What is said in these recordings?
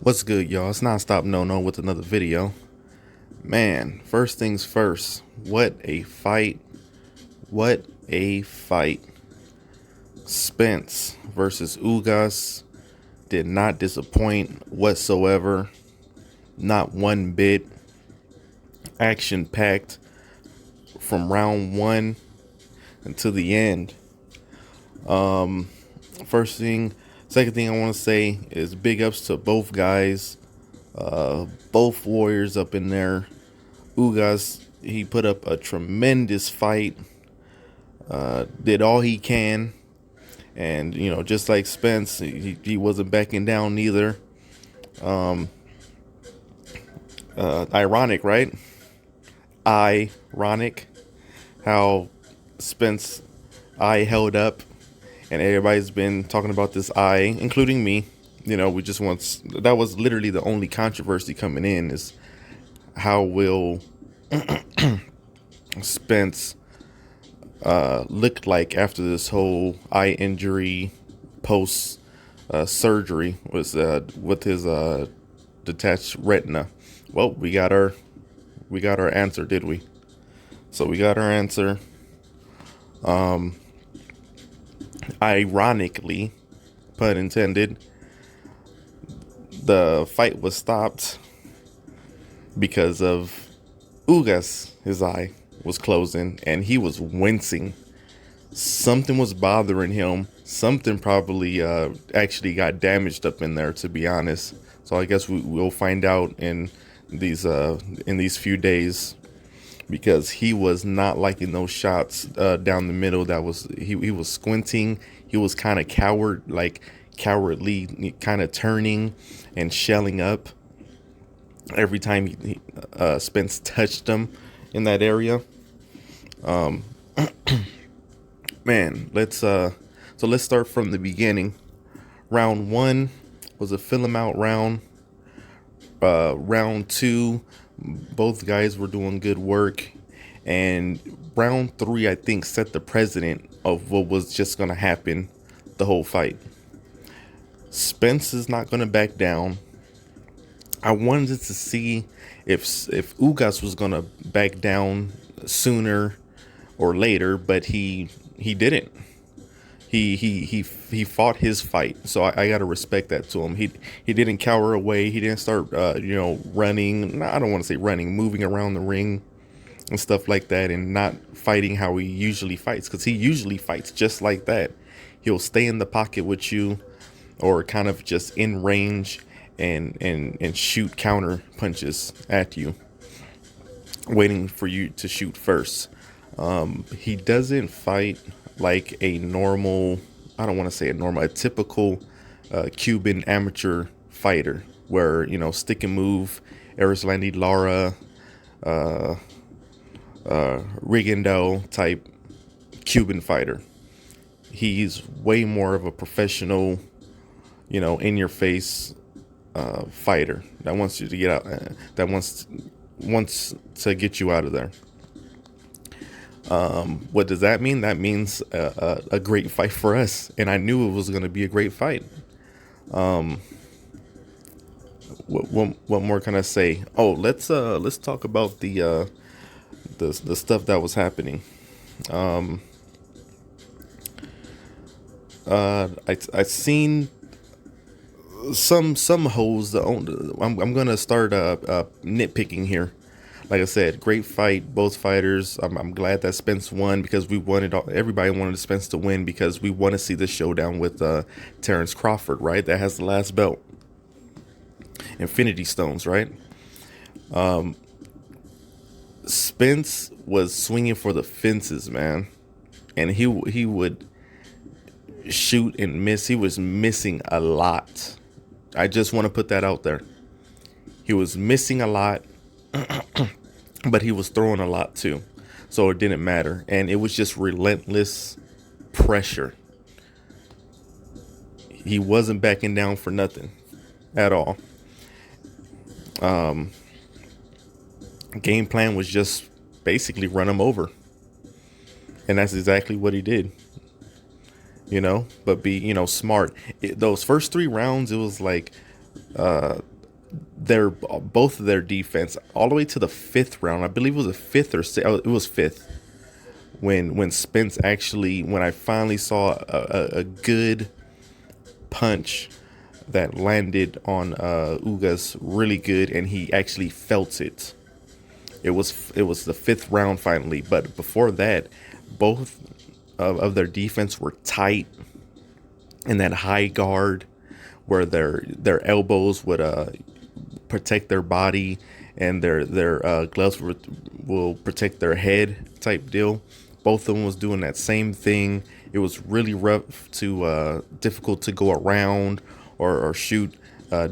What's good, y'all? It's Nonstop No with another video. Man, first things first. What a fight. What a fight. Spence versus Ugas did not disappoint whatsoever. Not one bit. Action packed from round one until the end. Second thing I want to say is big ups to both guys. Both warriors up in there. Ugas, he put up a tremendous fight. Did all he can. And, just like Spence, he wasn't backing down neither. Ironic, right? Ironic how Spence eye held up, and everybody's been talking about this eye, including me. We just want, that was literally the only controversy coming in, is how will Spence look like after this whole eye injury post surgery with his detached retina. Well, we got our answer, did we? So we got our answer. Ironically, pun intended, the fight was stopped because of Ugas. His eye was closing and he was wincing. Something was bothering him. Something probably actually got damaged up in there, to be honest. So I guess we'll find out in these few days, because he was not liking those shots down the middle. He was squinting. He was kind of cowardly, kind of turning and shelling up every time Spence touched him in that area. Man, let's start from the beginning. Round one was a fill 'em out round. Round two, both guys were doing good work, and round three, I think, set the precedent of what was just going to happen the whole fight. Spence is not going to back down. I wanted to see if Ugas was going to back down sooner or later, but he didn't. He fought his fight, so I gotta respect that to him. He didn't cower away. He didn't start running. I don't want to say running, moving around the ring and stuff like that, and not fighting how he usually fights, because he usually fights just like that. He'll stay in the pocket with you, or kind of just in range and shoot counter punches at you, waiting for you to shoot first. He doesn't fight like a normal, I don't want to say a typical Cuban amateur fighter, where, stick and move, Erislandy Lara, Rigando type Cuban fighter. He's way more of a professional, in your face fighter that wants you to get out, that wants to get you out of there. What does that mean? That means a great fight for us, and I knew it was going to be a great fight. What more can I say? Oh, let's talk about the stuff that was happening. I seen some hoes. I'm gonna start nitpicking here. Like I said, great fight, both fighters. I'm glad that Spence won, because everybody wanted Spence to win, because we want to see the showdown with Terrence Crawford, right? That has the last belt, Infinity Stones, right? Spence was swinging for the fences, man, and he would shoot and miss. He was missing a lot. I just want to put that out there. He was missing a lot. But he was throwing a lot too, so it didn't matter, and it was just relentless pressure. He wasn't backing down for nothing at all. Game plan was just basically run him over, and that's exactly what he did. But be smart. Those first three rounds, it was like their both of their defense all the way to the fifth round. I believe it was a fifth or sixth. It was fifth when Spence actually, when I finally saw a good punch that landed on Ugas really good, and he actually felt it. It was the fifth round finally, but before that, both of their defense were tight in that high guard where their elbows would protect their body, and their gloves will protect their head type deal. Both of them was doing that same thing. It was really rough to difficult to go around or shoot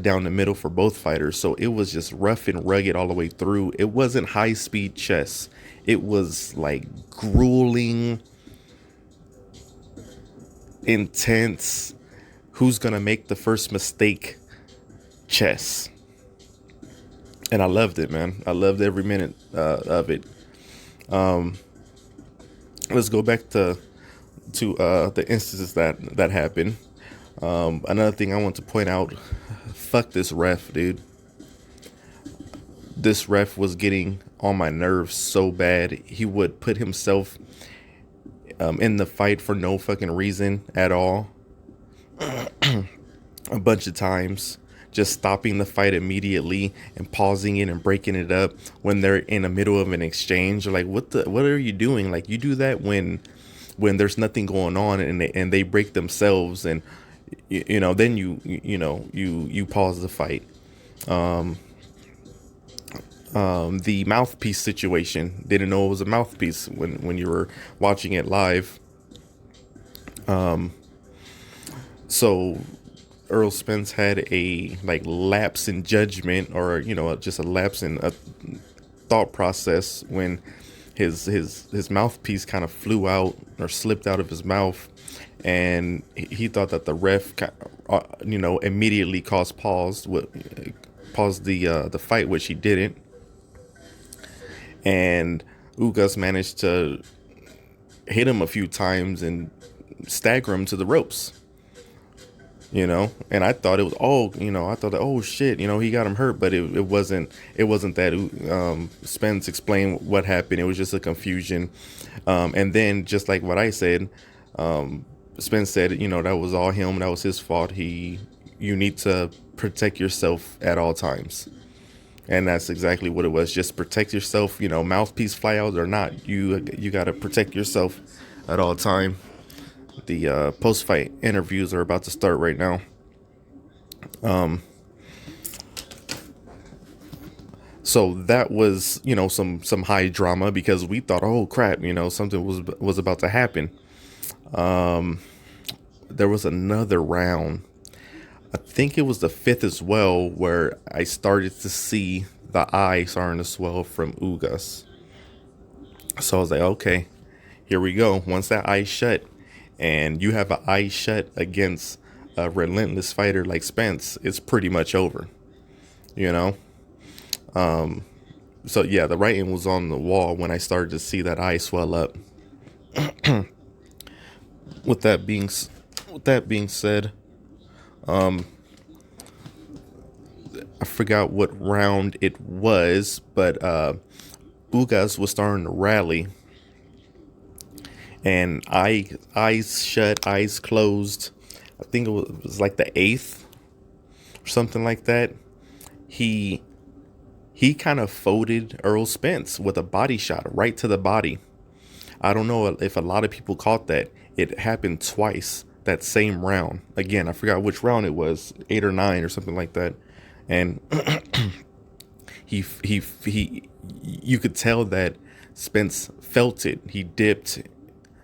down the middle for both fighters. So it was just rough and rugged all the way through. It wasn't high speed chess. It was like grueling, intense, who's gonna make the first mistake chess. And I loved it, man. I loved every minute of it. Let's go back to the instances that happened. Another thing I want to point out: fuck this ref, dude. This ref was getting on my nerves so bad. He would put himself in the fight for no fucking reason at all. A bunch of times, just stopping the fight immediately and pausing it and breaking it up when they're in the middle of an exchange. Like, what are you doing? Like, you do that when there's nothing going on, and they break themselves, and then you pause the fight. The mouthpiece situation, didn't know it was a mouthpiece when you were watching it live. So Errol Spence had a lapse in judgment, or just a lapse in a thought process when his mouthpiece kind of flew out or slipped out of his mouth, and he thought that the ref immediately paused the fight, which he didn't. And Ugas managed to hit him a few times and stagger him to the ropes. And I thought it was, oh shit, he got him hurt, but it wasn't that. Spence explained what happened. It was just a confusion. And then, just like what I said, Spence said, that was all him. That was his fault. You need to protect yourself at all times. And that's exactly what it was. Just protect yourself, mouthpiece fly out or not. You got to protect yourself at all time. The post-fight interviews are about to start right now. So that was, some high drama, because we thought, oh crap, something was about to happen. There was another round. I think it was the fifth as well, where I started to see the eye starting to swell from Ugas. So I was like, okay, here we go. Once that eye shut, and you have an eye shut against a relentless fighter like Spence, it's pretty much over, So yeah, the writing was on the wall when I started to see that eye swell up. With that being said, I forgot what round it was, but Ugas was starting to rally, and eyes shut, eyes closed. I think it was like the eighth or something like that. He kind of folded Errol Spence with a body shot right to the body. I don't know if a lot of people caught that. It happened twice that same round. Again, I forgot which round it was, 8 or 9 or something like that. And he you could tell that Spence felt it. He dipped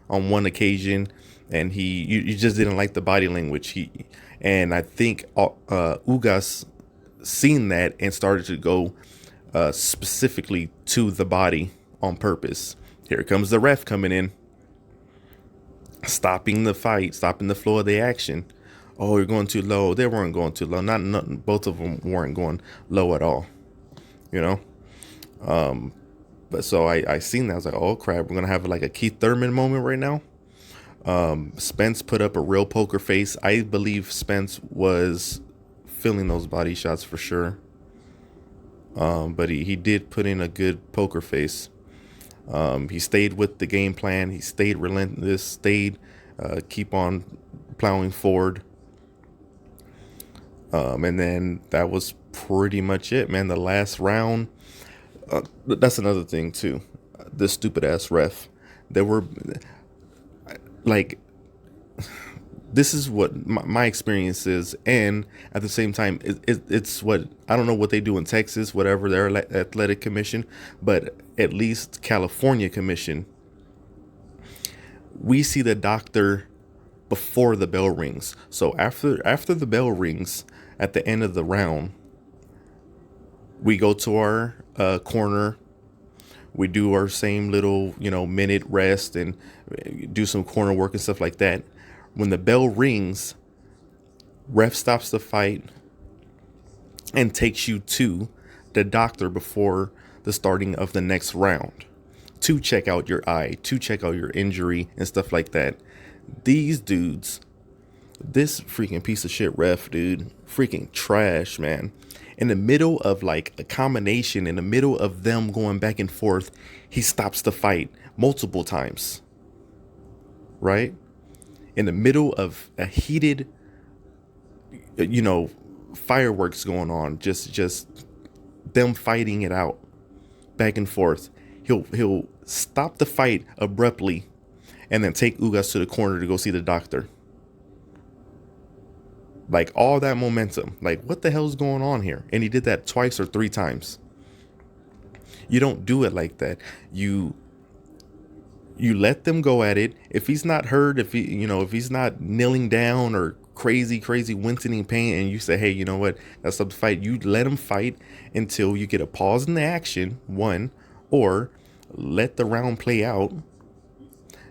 on one occasion, and you just didn't like the body language. And I think Ugas seen that and started to go specifically to the body on purpose. Here comes the ref coming in, stopping the fight, stopping the flow of the action. Oh, you're going too low. They weren't going too low. Nothing. Both of them weren't going low at all. But so I seen that. I was like, oh crap, we're gonna have like a Keith Thurman moment right now. Spence put up a real poker face. I believe Spence was feeling those body shots for sure. But he did put in a good poker face. He stayed with the game plan. He stayed relentless, stayed keep on plowing forward. And then that was pretty much it, man. The last round, that's another thing too. This stupid ass ref. There were like, this is what my experience is, and at the same time, it's what I don't know what they do in Texas, whatever their athletic commission, but at least California commission, we see the doctor before the bell rings. So after the bell rings at the end of the round, we go to our corner. We do our same little, minute rest and do some corner work and stuff like that. When the bell rings, ref stops the fight and takes you to the doctor before the starting of the next round to check out your eye, to check out your injury and stuff like that. These dudes, this freaking piece of shit ref, dude, freaking trash, man. In the middle of like a combination, in the middle of them going back and forth, he stops the fight multiple times, right? In the middle of a heated, fireworks going on, just them fighting it out back and forth. He'll stop the fight abruptly and then take Ugas to the corner to go see the doctor. Like all that momentum. Like what the hell's going on here? And he did that twice or three times. You don't do it like that. You let them go at it. If he's not hurt, if he's not kneeling down or crazy wincing in pain, and you say, hey, you know what, that's up to fight. You let him fight until you get a pause in the action, one, or let the round play out.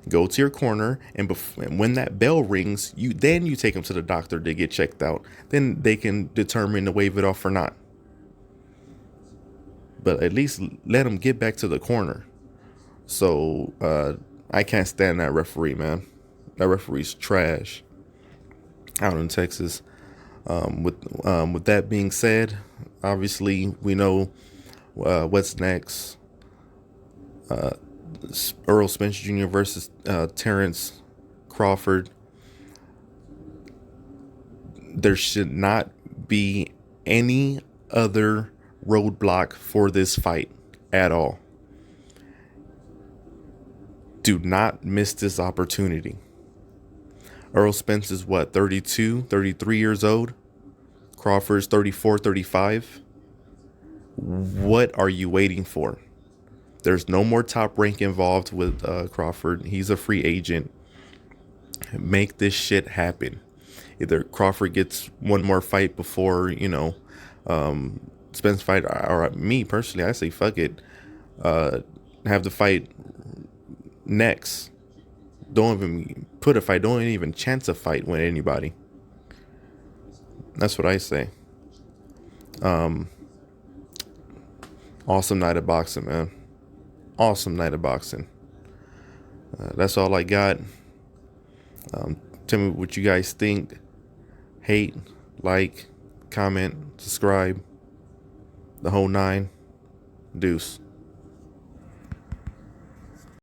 Go to your corner, and when that bell rings, you take them to the doctor to get checked out. Then they can determine to waive it off or not. But at least let them get back to the corner. So I can't stand that referee, man. That referee's trash out in Texas. With that being said, obviously we know what's next. Errol Spence Jr. versus Terrence Crawford. There should not be any other roadblock for this fight at all. Do not miss this opportunity. Errol Spence is 32, 33 years old. Crawford's 34, 35. What are you waiting for? There's no more top rank involved with Crawford. He's a free agent. Make this shit happen. Either Crawford gets one more fight before, Spence fight, or me personally, I say fuck it. Have the fight next. Don't even put a fight. Don't even chance a fight with anybody. That's what I say. Awesome night of boxing, man. Awesome night of boxing. That's all I got. Tell me what you guys think. Hate, like, comment, subscribe. The whole nine. Deuce.